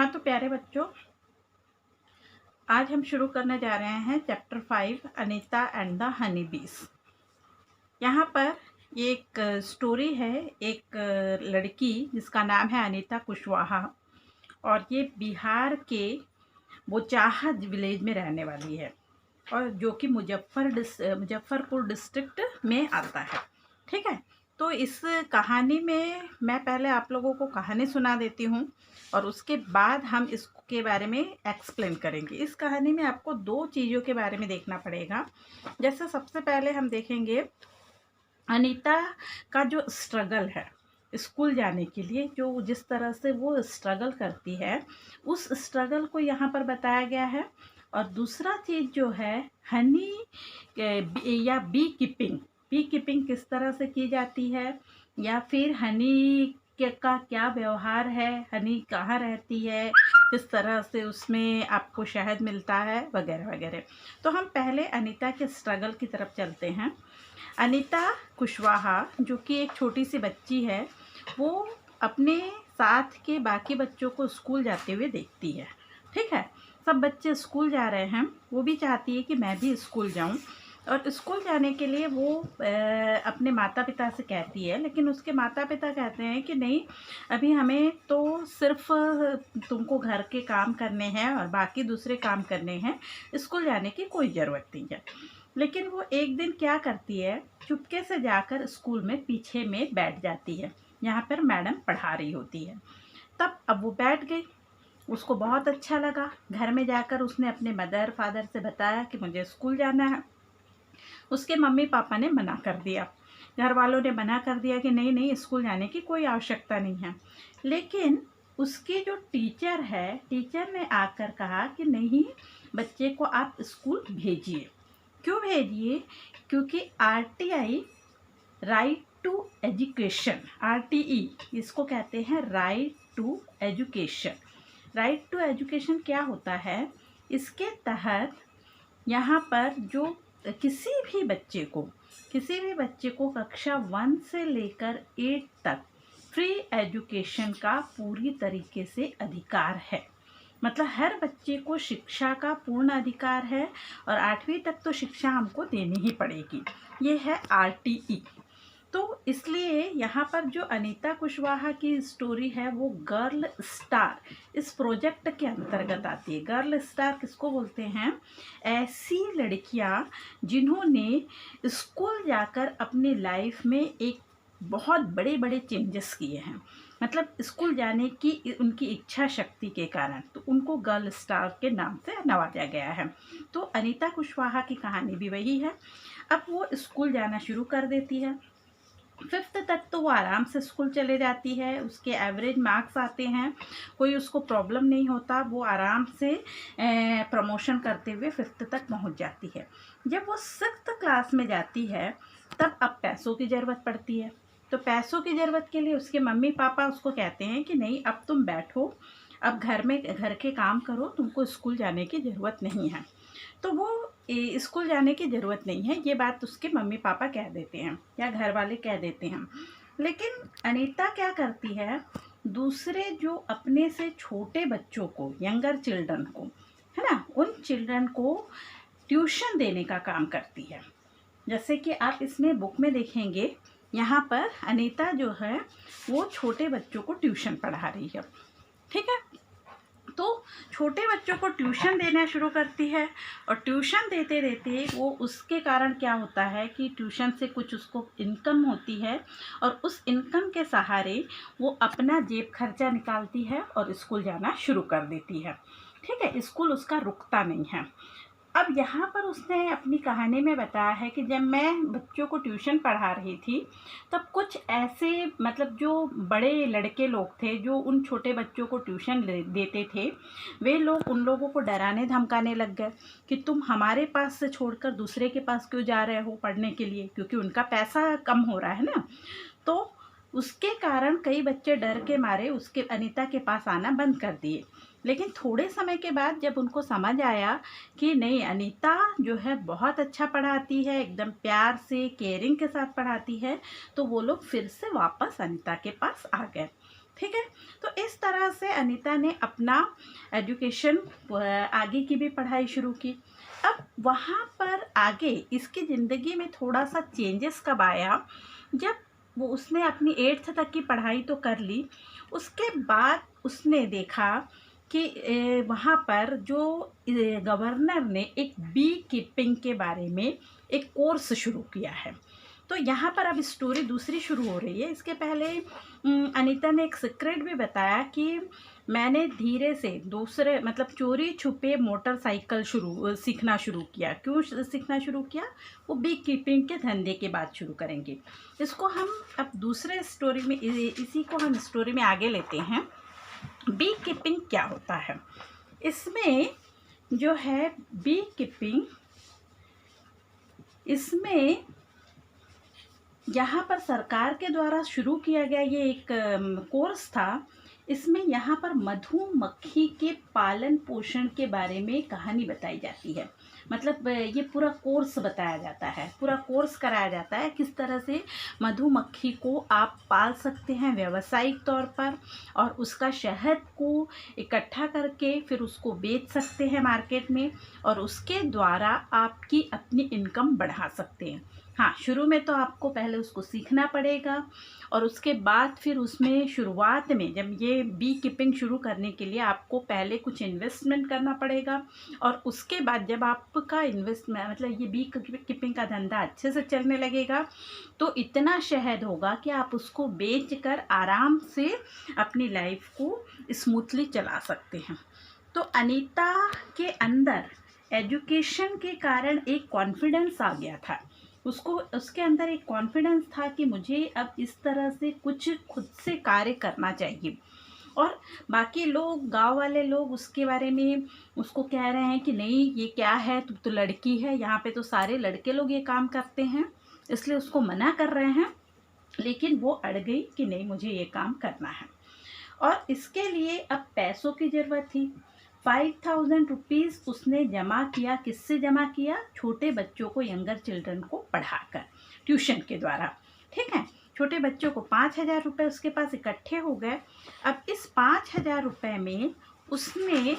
हाँ तो प्यारे बच्चों, आज हम शुरू करने जा रहे हैं chapter 5 Anita and the honey बीस। यहाँ पर एक स्टोरी है। एक लड़की जिसका नाम है अनीता कुशवाहा और ये बिहार के बोचाहा विलेज में रहने वाली है और जो कि मुजफ्फरपुर डिस्ट्रिक्ट में आता है। ठीक है, तो इस कहानी में मैं पहले आप लोगों को कहानी सुना देती हूँ और उसके बाद हम इसके बारे में एक्सप्लेन करेंगे। इस कहानी में आपको दो चीज़ों के बारे में देखना पड़ेगा। जैसे सबसे पहले हम देखेंगे अनीता का जो स्ट्रगल है स्कूल जाने के लिए, जो जिस तरह से वो स्ट्रगल करती है उस स्ट्रगल को यहाँ पर बताया गया है। और दूसरा चीज़ जो है हनी या बी कीपिंग किस तरह से की जाती है, या फिर हनी का क्या व्यवहार है, हनी कहाँ रहती है, किस तरह से उसमें आपको शहद मिलता है वगैरह वगैरह। तो हम पहले अनीता के स्ट्रगल की तरफ चलते हैं। अनीता कुशवाहा जो कि एक छोटी सी बच्ची है, वो अपने साथ के बाकी बच्चों को स्कूल जाते हुए देखती है। ठीक है, सब बच्चे स्कूल जा रहे हैं, वो भी चाहती है कि मैं भी स्कूल जाऊं। और स्कूल जाने के लिए वो अपने माता पिता से कहती है, लेकिन उसके माता पिता कहते हैं कि नहीं, अभी हमें तो सिर्फ तुमको घर के काम करने हैं और बाकी दूसरे काम करने हैं, स्कूल जाने की कोई ज़रूरत नहीं है। लेकिन वो एक दिन क्या करती है, चुपके से जाकर स्कूल में पीछे में बैठ जाती है, यहाँ पर मैडम पढ़ा रही होती है। तब अब वो बैठ गई, उसको बहुत अच्छा लगा। घर में जाकर उसने अपने मदर फादर से बताया कि मुझे स्कूल जाना है। उसके मम्मी पापा ने मना कर दिया, घर वालों ने मना कर दिया कि नहीं नहीं, स्कूल जाने की कोई आवश्यकता नहीं है। लेकिन उसकी जो टीचर है, टीचर ने आकर कहा कि नहीं, बच्चे को आप स्कूल भेजिए। क्यों भेजिए? क्योंकि RTI right to education, RTE इसको कहते हैं right to education. Right to education क्या होता है? इसके तहत यहाँ पर जो किसी भी बच्चे को कक्षा 1 से लेकर 8 तक फ्री एजुकेशन का पूरी तरीके से अधिकार है। मतलब हर बच्चे को शिक्षा का पूर्ण अधिकार है और 8वीं तक तो शिक्षा हमको देनी ही पड़ेगी। ये है RTE। तो इसलिए यहाँ पर जो अनीता कुशवाहा की स्टोरी है वो गर्ल स्टार इस प्रोजेक्ट के अंतर्गत आती है। गर्ल स्टार किसको बोलते हैं? ऐसी लड़कियाँ जिन्होंने स्कूल जाकर अपनी लाइफ में एक बहुत बड़े बड़े चेंजेस किए हैं, मतलब स्कूल जाने की उनकी इच्छा शक्ति के कारण, तो उनको गर्ल स्टार के नाम से नवाजा गया है। तो अनीता कुशवाहा की कहानी भी वही है। अब वो स्कूल जाना शुरू कर देती है। 5th तक तो वो आराम से स्कूल चले जाती है, उसके एवरेज मार्क्स आते हैं, कोई उसको प्रॉब्लम नहीं होता, वो आराम से प्रमोशन करते हुए 5th तक पहुंच जाती है। जब वो 6th क्लास में जाती है तब अब पैसों की ज़रूरत पड़ती है। तो पैसों की ज़रूरत के लिए उसके मम्मी पापा उसको कहते हैं कि नहीं, अब तुम बैठो, अब घर के काम करो, तुमको स्कूल जाने की ज़रूरत नहीं है। तो वो स्कूल जाने की ज़रूरत नहीं है, ये बात उसके मम्मी पापा कह देते हैं या घर वाले कह देते हैं। लेकिन अनीता क्या करती है, दूसरे जो अपने से छोटे बच्चों को, यंगर चिल्ड्रन को, है ना, उन चिल्ड्रन को ट्यूशन देने का काम करती है। जैसे कि आप इसमें बुक में देखेंगे, यहाँ पर अनीता जो है वो छोटे बच्चों को ट्यूशन पढ़ा रही है। ठीक है, तो छोटे बच्चों को ट्यूशन देना शुरू करती है और ट्यूशन देते देते वो, उसके कारण क्या होता है कि ट्यूशन से कुछ उसको इनकम होती है और उस इनकम के सहारे वो अपना जेब खर्चा निकालती है और स्कूल जाना शुरू कर देती है। ठीक है, स्कूल उसका रुकता नहीं है। अब यहाँ पर उसने अपनी कहानी में बताया है कि जब मैं बच्चों को ट्यूशन पढ़ा रही थी तब कुछ ऐसे, मतलब जो बड़े लड़के लोग थे जो उन छोटे बच्चों को ट्यूशन देते थे, वे लोग उन लोगों को डराने धमकाने लग गए कि तुम हमारे पास से छोड़कर दूसरे के पास क्यों जा रहे हो पढ़ने के लिए, क्योंकि उनका पैसा कम हो रहा है ना। तो उसके कारण कई बच्चे डर के मारे उसके अनीता के पास आना बंद कर दिए। लेकिन थोड़े समय के बाद जब उनको समझ आया कि नहीं, अनीता जो है बहुत अच्छा पढ़ाती है, एकदम प्यार से केयरिंग के साथ पढ़ाती है, तो वो लोग फिर से वापस अनीता के पास आ गए। ठीक है। तो इस तरह से अनीता ने अपना एजुकेशन, आगे की भी पढ़ाई शुरू की। अब वहाँ पर आगे इसकी ज़िंदगी में थोड़ा सा चेंजेस कब आया, जब वो उसने अपनी 8th तक की पढ़ाई तो कर ली, उसके बाद उसने देखा कि वहाँ पर जो गवर्नर ने एक बी कीपिंग के बारे में एक कोर्स शुरू किया है। तो यहाँ पर अब स्टोरी दूसरी शुरू हो रही है। इसके पहले अनीता ने एक सीक्रेट भी बताया कि मैंने धीरे से दूसरे मतलब चोरी छुपे मोटरसाइकिल सीखना शुरू किया। क्यों सीखना शुरू किया? वो बी कीपिंग के धंधे के बाद शुरू करेंगे। इसको हम अब दूसरे स्टोरी में, इसी को हम स्टोरी में आगे लेते हैं। बी कीपिंग क्या होता है? इसमें जो है बी कीपिंग, इसमें यहाँ पर सरकार के द्वारा शुरू किया गया ये एक कोर्स था। इसमें यहाँ पर मधुमक्खी के पालन पोषण के बारे में कहानी बताई जाती है। मतलब ये पूरा कोर्स बताया जाता है, पूरा कोर्स कराया जाता है किस तरह से मधुमक्खी को आप पाल सकते हैं व्यावसायिक तौर पर, और उसका शहद को इकट्ठा करके फिर उसको बेच सकते हैं मार्केट में, और उसके द्वारा आपकी अपनी इनकम बढ़ा सकते हैं। हाँ, शुरू में तो आपको पहले उसको सीखना पड़ेगा, और उसके बाद फिर उसमें शुरुआत में जब ये बी कीपिंग शुरू करने के लिए आपको पहले कुछ इन्वेस्टमेंट करना पड़ेगा, और उसके बाद जब आपका इन्वेस्टमेंट मतलब ये बी कीपिंग का धंधा अच्छे से चलने लगेगा तो इतना शहद होगा कि आप उसको बेचकर आराम से अपनी लाइफ को स्मूथली चला सकते हैं। तो अनीता के अंदर एजुकेशन के कारण एक कॉन्फिडेंस आ गया था। उसके अंदर एक कॉन्फिडेंस था कि मुझे अब इस तरह से कुछ खुद से कार्य करना चाहिए। और बाकी लोग, गांव वाले लोग उसके बारे में उसको कह रहे हैं कि नहीं ये क्या है, तू तो लड़की है, यहाँ पे तो सारे लड़के लोग ये काम करते हैं, इसलिए उसको मना कर रहे हैं। लेकिन वो अड़ गई कि नहीं, मुझे ये काम करना है। और इसके लिए अब पैसों की ज़रूरत थी। 5000 रुपीज़ उसने जमा किया। किससे जमा किया? छोटे बच्चों को, यंगर चिल्ड्रन को पढ़ाकर, ट्यूशन के द्वारा। ठीक है, छोटे बच्चों को 5000 रुपये उसके पास इकट्ठे हो गए। अब इस 5000 रुपये में उसने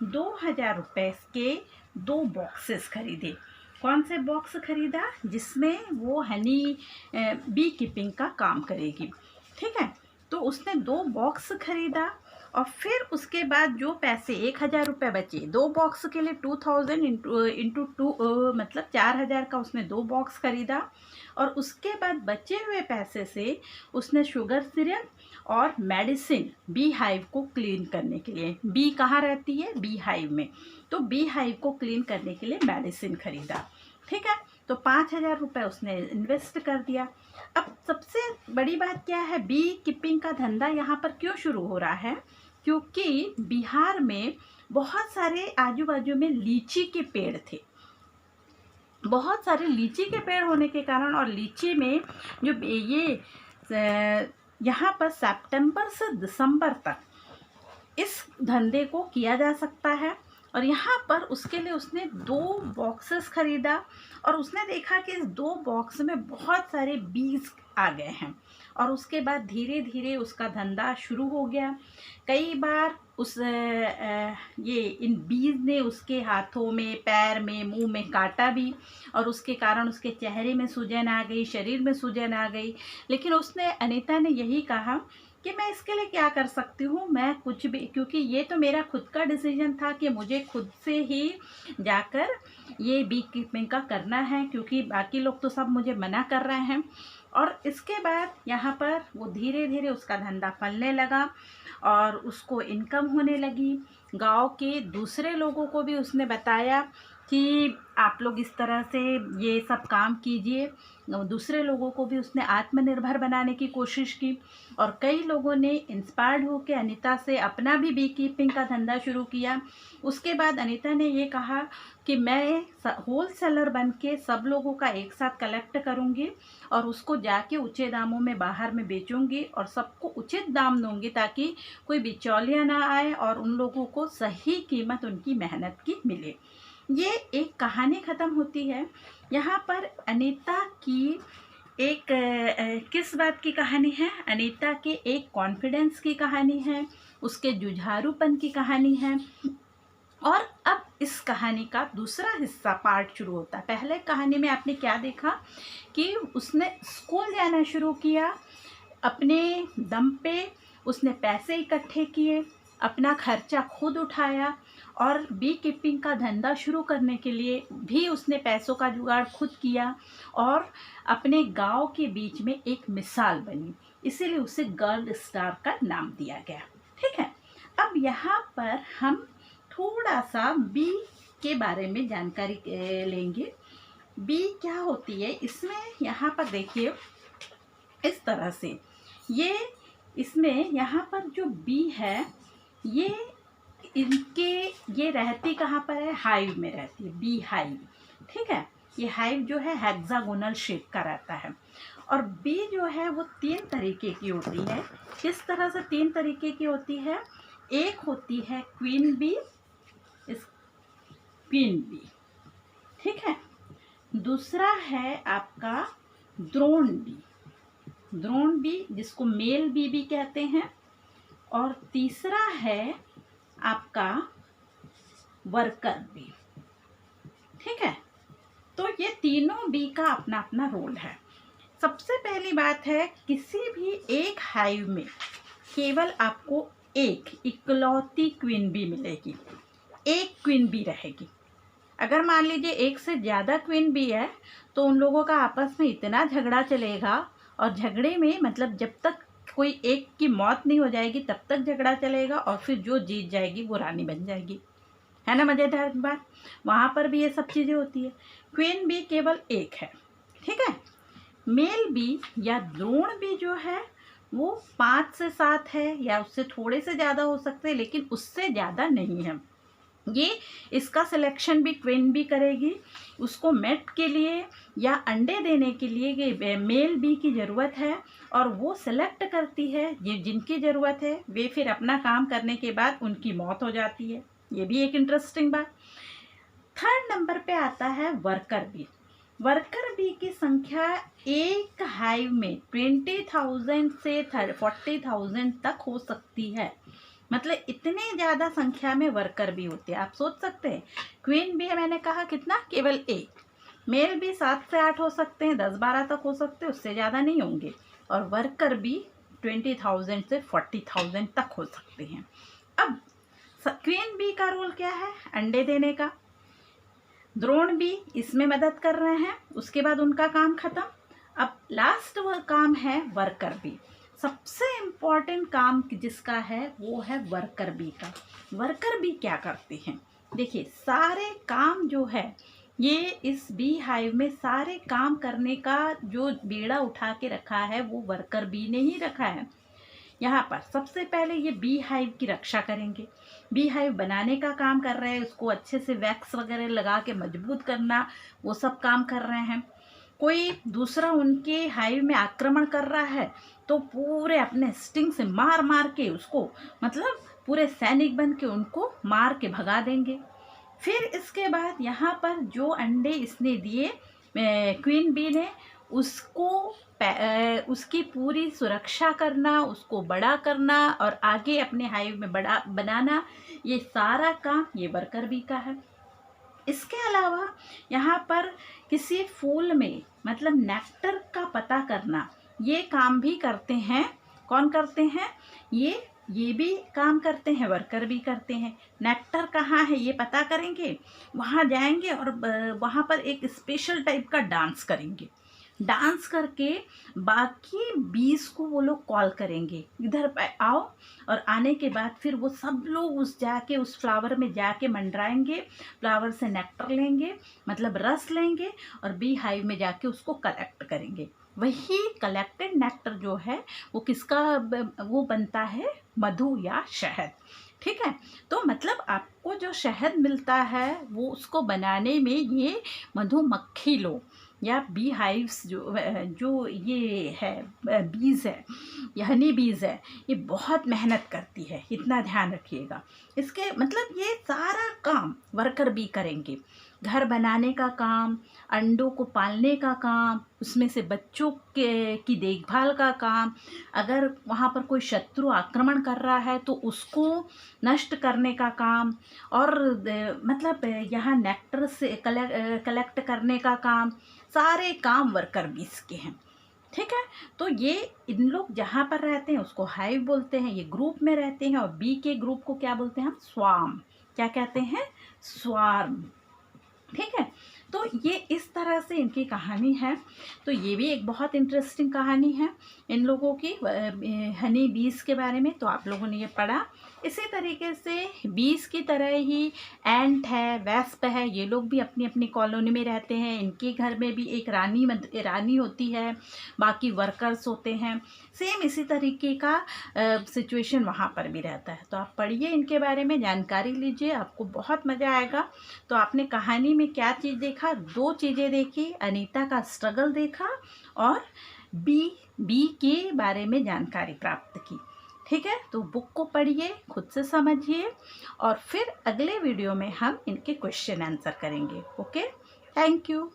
2000 रुपये के 2 बॉक्सेस खरीदे। कौन से बॉक्स खरीदा? जिसमें वो हनी बी कीपिंग का काम करेगी। ठीक है, तो उसने 2 बॉक्स खरीदा, और फिर उसके बाद जो पैसे 1000 रुपये बचे, 2 बॉक्स के लिए 2000 इंटू 2 मतलब 4000 का उसने 2 बॉक्स खरीदा। और उसके बाद बचे हुए पैसे से उसने शुगर सिरप और मेडिसिन बी हाइव को क्लीन करने के लिए, बी कहाँ रहती है? बी हाइव में, तो बी हाइव को क्लीन करने के लिए मेडिसिन खरीदा। ठीक है, तो 5000 रुपये उसने इन्वेस्ट कर दिया। अब सबसे बड़ी बात क्या है, बी कीपिंग का धंधा यहाँ पर क्यों शुरू हो रहा है? क्योंकि बिहार में बहुत सारे आजू बाजू में लीची के पेड़ थे। बहुत सारे लीची के पेड़ होने के कारण, और लीची में जो ये यहाँ पर सितंबर से दिसंबर तक इस धंधे को किया जा सकता है। और यहाँ पर उसके लिए उसने 2 बॉक्सेस खरीदा, और उसने देखा कि इस 2 बॉक्स में बहुत सारे बीज आ गए हैं। और उसके बाद धीरे धीरे उसका धंधा शुरू हो गया। कई बार ये इन बीज ने उसके हाथों में, पैर में, मुंह में काटा भी, और उसके कारण उसके चेहरे में सूजन आ गई, शरीर में सूजन आ गई। लेकिन अनीता ने यही कहा कि मैं इसके लिए क्या कर सकती हूँ, मैं कुछ भी, क्योंकि ये तो मेरा खुद का डिसीजन था कि मुझे खुद से ही जाकर ये बी कीपिंग का करना है, क्योंकि बाकी लोग तो सब मुझे मना कर रहे हैं। और इसके बाद यहाँ पर वो धीरे धीरे उसका धंधा फलने लगा, और उसको इनकम होने लगी। गांव के दूसरे लोगों को भी उसने बताया कि आप लोग इस तरह से ये सब काम कीजिए। दूसरे लोगों को भी उसने आत्मनिर्भर बनाने की कोशिश की, और कई लोगों ने इंस्पायर्ड होकर अनीता से अपना भी बी कीपिंग का धंधा शुरू किया। उसके बाद अनीता ने ये कहा कि मैं होलसेलर बन के सब लोगों का एक साथ कलेक्ट करूँगी, और उसको जाके ऊँचे दामों में बाहर में बेचूँगी, और सबको उचित दाम दूँगी ताकि कोई बिचौलिया ना आए, और उन लोगों को सही कीमत उनकी मेहनत की मिले। ये एक कहानी ख़त्म होती है। यहाँ पर अनीता की एक किस बात की कहानी है? अनीता के एक कॉन्फिडेंस की कहानी है, उसके जुझारूपन की कहानी है। और अब इस कहानी का दूसरा हिस्सा पार्ट शुरू होता है। पहले कहानी में आपने क्या देखा कि उसने स्कूल जाना शुरू किया, अपने दम पे उसने पैसे इकट्ठे किए, अपना खर्चा खुद उठाया और बी कीपिंग का धंधा शुरू करने के लिए भी उसने पैसों का जुगाड़ खुद किया और अपने गांव के बीच में एक मिसाल बनी, इसीलिए उसे गर्ल स्टार का नाम दिया गया। ठीक है, अब यहाँ पर हम थोड़ा सा बी के बारे में जानकारी लेंगे। बी क्या होती है इसमें, यहाँ पर देखिए इस तरह से ये इसमें यहाँ पर जो बी है ये रहती कहाँ पर है? हाइव में रहती है, बी हाइव। ठीक है, ये हाइव जो है हेक्सागोनल शेप का रहता है। और बी जो है वो 3 तरीके की होती है। किस तरह से 3 तरीके की होती है? एक होती है क्वीन बी, क्वीन बी, ठीक है। दूसरा है आपका द्रोण बी, द्रोण बी जिसको मेल बी भी कहते हैं। और तीसरा है आपका वर्कर बी। ठीक है, तो ये तीनों बी का अपना अपना रोल है। सबसे पहली बात है, किसी भी एक हाइव में केवल आपको एक इकलौती क्वीन बी मिलेगी, एक क्वीन बी रहेगी। अगर मान लीजिए एक से ज़्यादा क्वीन बी है तो उन लोगों का आपस में इतना झगड़ा चलेगा, और झगड़े में मतलब जब तक कोई एक की मौत नहीं हो जाएगी तब तक झगड़ा चलेगा, और फिर जो जीत जाएगी वो रानी बन जाएगी। है ना मज़ेदार बात? वहाँ पर भी ये सब चीज़ें होती है। क्वीन बी केवल एक है, ठीक है। मेल बी या द्रोण बी जो है वो 5 से 7 है, या उससे थोड़े से ज़्यादा हो सकते हैं, लेकिन उससे ज़्यादा नहीं है। ये इसका सिलेक्शन भी क्वीन बी करेगी। उसको मेट के लिए या अंडे देने के लिए ये मेल बी की ज़रूरत है, और वो सिलेक्ट करती है ये जिनकी ज़रूरत है, वे फिर अपना काम करने के बाद उनकी मौत हो जाती है। ये भी एक इंटरेस्टिंग बात। 3rd नंबर पे आता है वर्कर बी। वर्कर बी की संख्या एक हाइव में 20,000 से 40,000 तक हो सकती है। मतलब इतने ज़्यादा संख्या में वर्कर भी होते हैं। आप सोच सकते हैं, क्वीन बी मैंने कहा कितना? केवल एक। मेल भी 7 से 8 हो सकते हैं, 10-12 तक हो सकते हैं, उससे ज़्यादा नहीं होंगे। और वर्कर भी 20,000 से 40,000 तक हो सकते हैं। अब क्वीन बी का रोल क्या है? अंडे देने का। द्रोण बी इसमें मदद कर रहे हैं, उसके बाद उनका काम खत्म। अब लास्ट काम है वर्कर बी। सबसे इम्पॉर्टेंट काम जिसका है वो है वर्कर बी का। वर्कर बी क्या करते हैं? देखिए, सारे काम जो है ये इस बी हाइव में सारे काम करने का जो बेड़ा उठा के रखा है वो वर्कर बी ने ही रखा है। यहाँ पर सबसे पहले ये बी हाइव की रक्षा करेंगे। बी हाइव बनाने का काम कर रहे हैं, उसको अच्छे से वैक्स वगैरह लगा के मजबूत करना, वो सब काम कर रहे हैं। कोई दूसरा उनके हाइव में आक्रमण कर रहा है तो पूरे अपने स्टिंग से मार मार के उसको, मतलब पूरे सैनिक बन के उनको मार के भगा देंगे। फिर इसके बाद यहाँ पर जो अंडे इसने दिए क्वीन बी ने, उसको उसकी पूरी सुरक्षा करना, उसको बड़ा करना और आगे अपने हाइव में बड़ा बनाना, ये सारा काम ये वर्कर बी का है। इसके अलावा यहाँ पर किसी फूल में मतलब नेक्टर का पता करना, ये काम भी करते हैं। कौन करते हैं? ये भी काम करते हैं, वर्कर भी करते हैं। नेक्टर कहाँ है ये पता करेंगे, वहाँ जाएंगे और वहाँ पर एक स्पेशल टाइप का डांस करेंगे। डांस करके बाकी बीज को वो लोग कॉल करेंगे, इधर आओ। और आने के बाद फिर वो सब लोग उस फ्लावर में जाके मंडराएंगे, फ्लावर से नेक्टर लेंगे, मतलब रस लेंगे, और बी हाइव में जाके उसको कलेक्ट करेंगे। वही कलेक्टेड नेक्टर जो है वो किसका वो बनता है? मधु या शहद। ठीक है, तो मतलब आपको जो शहद मिलता है वो उसको बनाने में ये मधुमक्खी लोग या बी हाइव्स जो ये है बीज है, ये हनी बीज है, ये बहुत मेहनत करती है, इतना ध्यान रखिएगा। इसके मतलब ये सारा काम वर्कर बी करेंगे। घर बनाने का काम, अंडों को पालने का काम, उसमें से बच्चों की देखभाल का काम, अगर वहाँ पर कोई शत्रु आक्रमण कर रहा है तो उसको नष्ट करने का काम, और मतलब यहाँ नेक्टर से कलेक्ट करने का काम, सारे काम वर्कर बीस के हैं। ठीक है, तो ये इन लोग जहाँ पर रहते हैं उसको हाइव बोलते हैं, ये ग्रुप में रहते हैं, और बी के ग्रुप को क्या बोलते हैं हम? स्वार्म। क्या कहते हैं? स्वार्म। ठीक है, तो ये इस तरह से इनकी कहानी है। तो ये भी एक बहुत इंटरेस्टिंग कहानी है इन लोगों की, हनी बीस के बारे में। तो आप लोगों ने ये पढ़ा। इसी तरीके से बीस की तरह ही एंट है, वेस्प है, ये लोग भी अपनी अपनी कॉलोनी में रहते हैं। इनके घर में भी एक रानी होती है, बाकी वर्कर्स होते हैं। सेम इसी तरीके का सिचुएशन वहाँ पर भी रहता है। तो आप पढ़िए, इनके बारे में जानकारी लीजिए, आपको बहुत मज़ा आएगा। तो आपने कहानी में क्या चीज़ देखा? दो चीज़ें देखी, अनीता का स्ट्रगल देखा और बी के बारे में जानकारी प्राप्त की। ठीक है, तो बुक को पढ़िए, खुद से समझिए, और फिर अगले वीडियो में हम इनके क्वेश्चन आंसर करेंगे। Okay, thank you.